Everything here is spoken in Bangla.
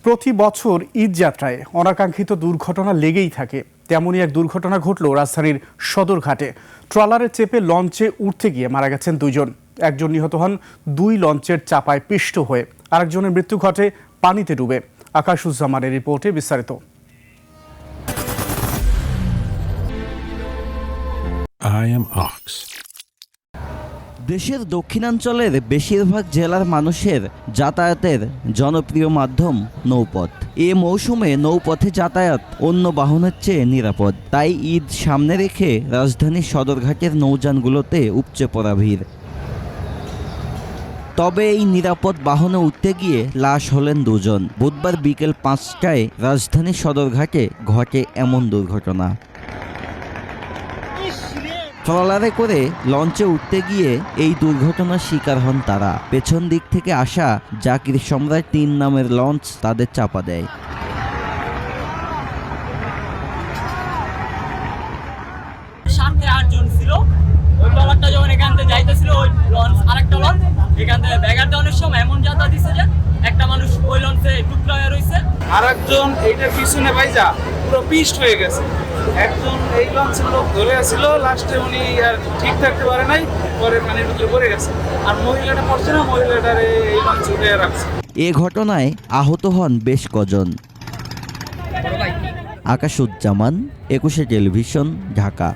প্রতি বছর ঈদ যাত্রায় অনাকাঙ্ক্ষিত দুর্ঘটনা লেগেই থাকে। তেমনই এক দুর্ঘটনা ঘটল রাজধানীর সদরঘাটে। ট্রলারে চেপে লঞ্চে উঠতে গিয়ে মারা গেছেন দুইজন। একজন নিহত হন দুই লঞ্চের চাপায় পিষ্ট হয়ে। আরেকজনের মৃত্যু ঘটে পানিতে ডুবে। আকাশুজ্জামানের রিপোর্টে বিস্তারিত। I am Ox. দেশের দক্ষিণাঞ্চলের বেশিরভাগ জেলার মানুষের যাতায়াতের জনপ্রিয় মাধ্যম নৌপথ। এ মৌসুমে নৌপথে যাতায়াত অন্য বাহনের চেয়ে নিরাপদ। তাই ঈদ সামনে রেখে রাজধানীর সদরঘাটের নৌযানগুলোতে উপচে পড়া ভিড়। তবে এই নিরাপদ বাহনে উঠতে গিয়ে লাশ হলেন দুজন। বুধবার বিকেল 5টায় রাজধানীর সদরঘাটে ঘটে এমন দুর্ঘটনা। ট্রলারে করে লঞ্চে উঠতে গিয়ে এই দুর্ঘটনার শিকার হন তারা। পেছন দিক থেকে আসা জাকির সম্রাট 3 নামের লঞ্চ তাদের চাপা দেয়। সাথে 8 জন ছিল। ওই ট্রলারটা যখন এখান থেকে যাইতেছিল, ওই লঞ্চ আরেকটা লঞ্চ এখান থেকে ব্যাগার দেওয়ার সময় এমন যাতা দিছে যে একটা মানুষ ওই লঞ্চে টুকরা হয়ে রয়েছে। আরেকজন এইটার পিছনে ভাইজা পুরো পিস্ট হয়ে গেছে। একজন এই লঞ্চের লোক ধরে আসছিল, লাস্টে উনি আর ঠিক থাকতে পারে নাই, পরে পানির ভিতরে পড়ে গেছে। আর মহিলাটা পড়ছে না, মহিলাটার এই লঞ্চ উঠে রাখছে। এ ঘটনায় আহত হন বেশ কজন। আকাশুজ্জামান, 21 টেলিভিশন, ঢাকা।